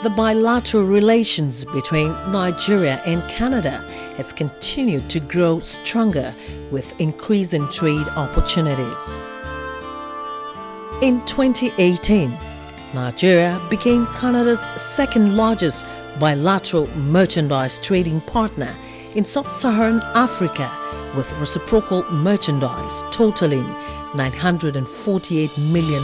The bilateral relations between Nigeria and Canada has continued to grow stronger with increasing trade opportunities. In 2018, Nigeria became Canada's second largest bilateral merchandise trading partner in sub-Saharan Africa, with reciprocal merchandise totaling $948 million.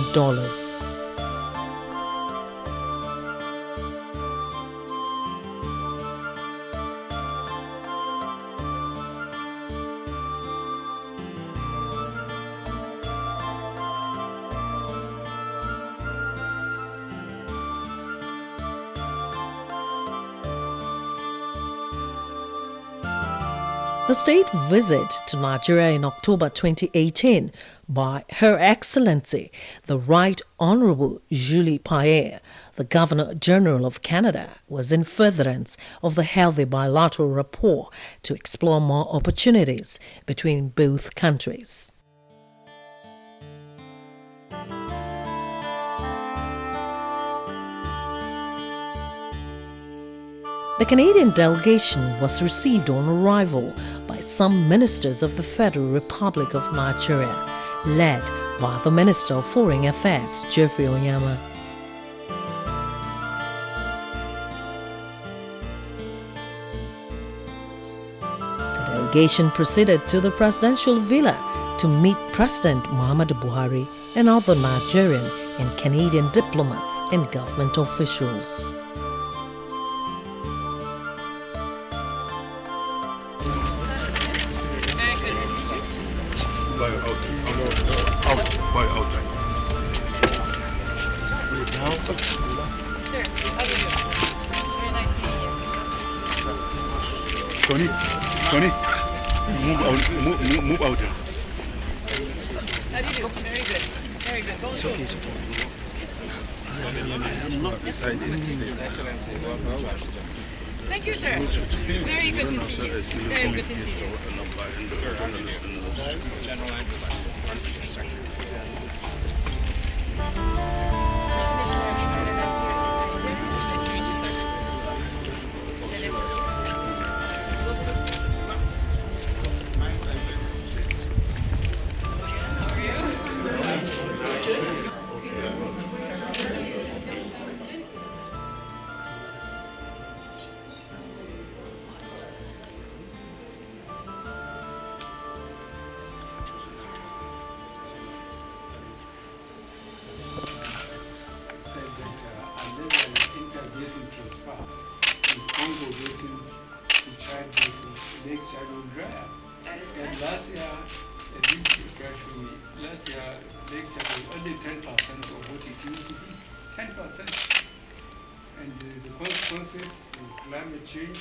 The state visit to Nigeria in October 2018 by Her Excellency, the Right Honourable Julie Payet, the Governor-General of Canada, was in furtherance of the healthy bilateral rapport to explore more opportunities between both countries. The Canadian delegation was received on arrival by some ministers of the Federal Republic of Nigeria, led by the Minister of Foreign Affairs, Geoffrey Onyeama. The delegation proceeded to the presidential villa to meet President Muhammadu Buhari and other Nigerian and Canadian diplomats and government officials. Sit down. Sir, how are you? Very nice meeting you. Sonny, move out there. How do you do? Very good. Very good. Go slow. Thank you, sir. Very good to see you. Very good to see Last year, Lake Chad was only 10% of what it used to be. 10%. And the consequences of climate change,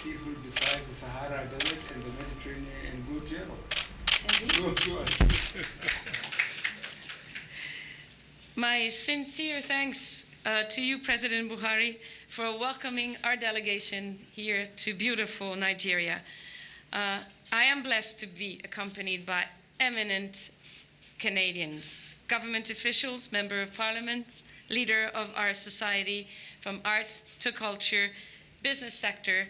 people beside the Sahara Desert and the Mediterranean and go to Europe. My sincere thanks to you, President Buhari, for welcoming our delegation here to beautiful Nigeria. I am blessed to be accompanied by eminent Canadians, government officials, member of parliament, leader of our society, from arts to culture, business sector,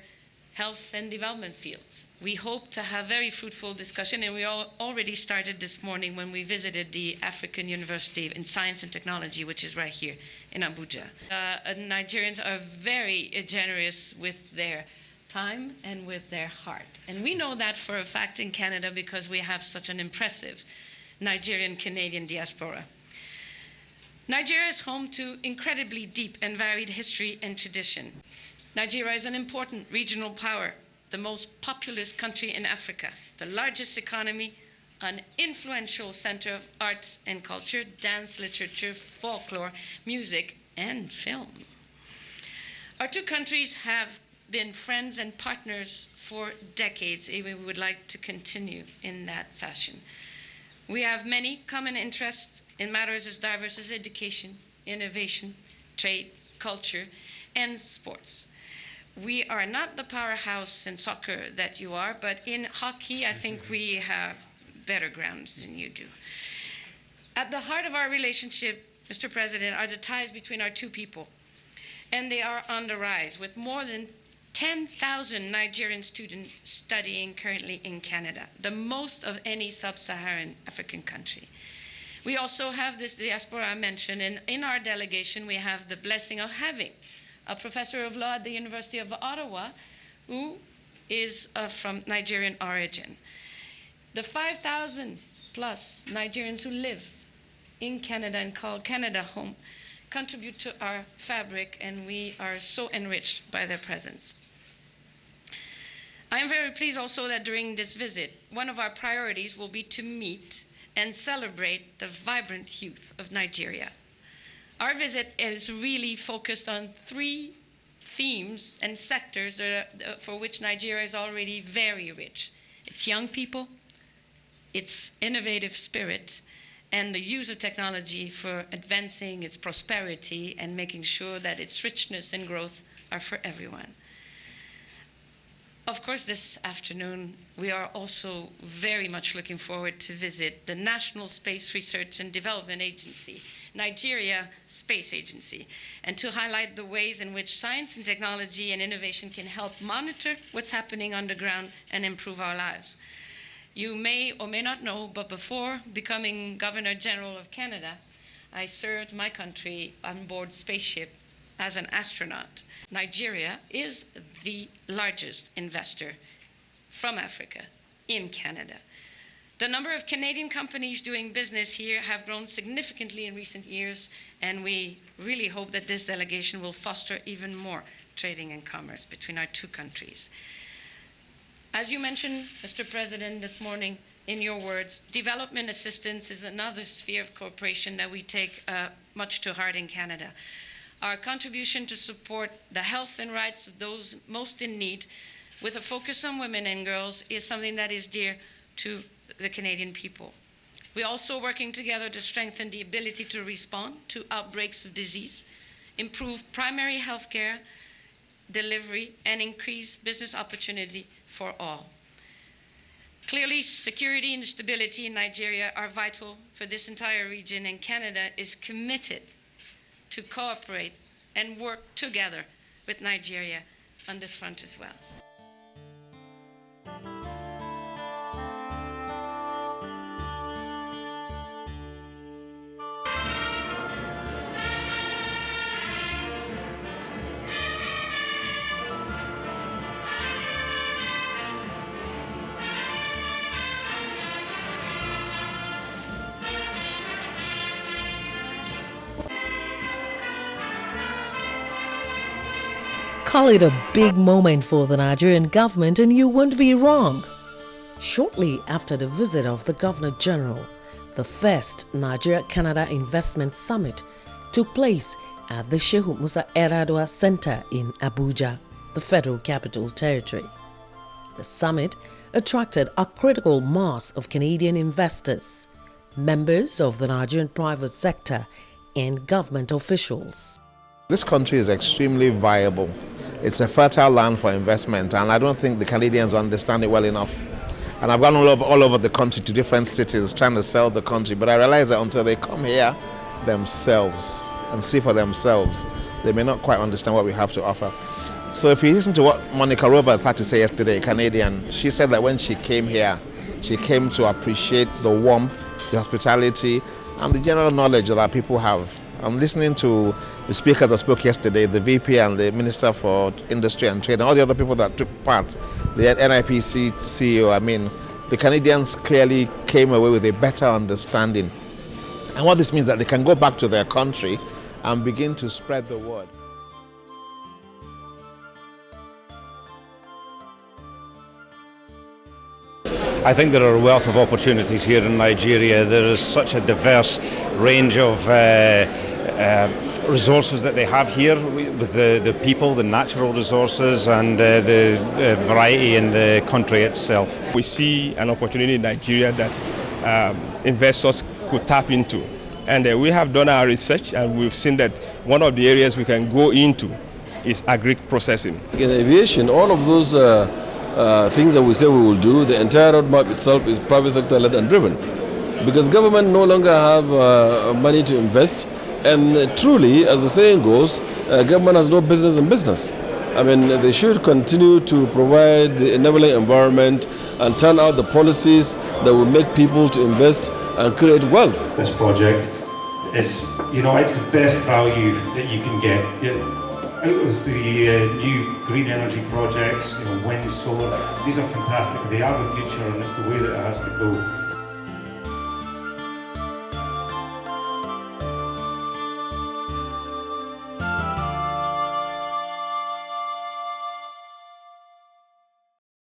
health and development fields. We hope to have very fruitful discussion, and we already started this morning when we visited the African University in Science and Technology, which is right here in Abuja. Nigerians are very generous with their time and with their heart. And we know that for a fact in Canada because we have such an impressive Nigerian-Canadian diaspora. Nigeria is home to incredibly deep and varied history and tradition. Nigeria is an important regional power, the most populous country in Africa, the largest economy, an influential center of arts and culture, dance, literature, folklore, music, and film. Our two countries have been friends and partners for decades, and we would like to continue in that fashion. We have many common interests in matters as diverse as education, innovation, trade, culture, and sports. We are not the powerhouse in soccer that you are, but in hockey, I think we have better grounds than you do. At the heart of our relationship, Mr. President, are the ties between our two people. and they are on the rise, with more than 10,000 Nigerian students studying currently in Canada, the most of any sub-Saharan African country. We also have this diaspora I mentioned, and in our delegation we have the blessing of having a professor of law at the University of Ottawa who is from Nigerian origin. The 5,000 plus Nigerians who live in Canada and call Canada home contribute to our fabric, and we are so enriched by their presence. I am very pleased also that during this visit, one of our priorities will be to meet and celebrate the vibrant youth of Nigeria. Our visit is really focused on 3 themes and sectors for which Nigeria is already very rich. It's young people, its innovative spirit, and the use of technology for advancing its prosperity and making sure that its richness and growth are for everyone. Of course, this afternoon, we are also very much looking forward to visit the National Space Research and Development Agency, Nigeria Space Agency, and to highlight the ways in which science and technology and innovation can help monitor what's happening on the ground and improve our lives. You may or may not know, but before becoming Governor General of Canada, I served my country on board spaceship as an astronaut. Nigeria is the largest investor from Africa in Canada. The number of Canadian companies doing business here have grown significantly in recent years, and we really hope that this delegation will foster even more trading and commerce between our 2 countries. As you mentioned, Mr. President, this morning, in your words, development assistance is another sphere of cooperation that we take much to heart in Canada. Our contribution to support the health and rights of those most in need, with a focus on women and girls, is something that is dear to the Canadian people. We're also working together to strengthen the ability to respond to outbreaks of disease, improve primary health care delivery, and increase business opportunity for all. Clearly, security and stability in Nigeria are vital for this entire region, and Canada is committed to cooperate and work together with Nigeria on this front as well. Call it a big moment for the Nigerian government, and you won't be wrong. Shortly after the visit of the Governor General, the first Nigeria-Canada Investment Summit took place at the Shehu Musa Yar'Adua Center in Abuja, the Federal Capital Territory. The summit attracted a critical mass of Canadian investors, members of the Nigerian private sector, and government officials. This country is extremely viable. It's a fertile land for investment, and I don't think the Canadians understand it well enough. And I've gone all over the country to different cities trying to sell the country, but I realize that until they come here themselves and see for themselves, they may not quite understand what we have to offer. So if you listen to what Monica Rovers had to say yesterday, Canadian, she said that when she came here, she came to appreciate the warmth, the hospitality, and the general knowledge that our people have. I'm listening to the speaker that spoke yesterday, the VP and the Minister for Industry and Trade, and all the other people that took part, the NIPC CEO. I mean, the Canadians clearly came away with a better understanding. And what this means is that they can go back to their country and begin to spread the word. I think there are a wealth of opportunities here in Nigeria. There is such a diverse range of resources that they have here with the people, the natural resources, and the variety in the country itself. We see an opportunity in Nigeria that investors could tap into. And we have done our research, and we've seen that one of the areas we can go into is agri-processing. In aviation, all of those things that we say we will do, the entire roadmap itself is private sector led and driven. Because government no longer have money to invest, And truly, as the saying goes, government has no business in business. I mean, they should continue to provide the enabling environment and turn out the policies that will make people to invest and create wealth. This project is, it's the best value that you can get. Out of the new green energy projects, wind, solar, these are fantastic. They are the future, and it's the way that it has to go.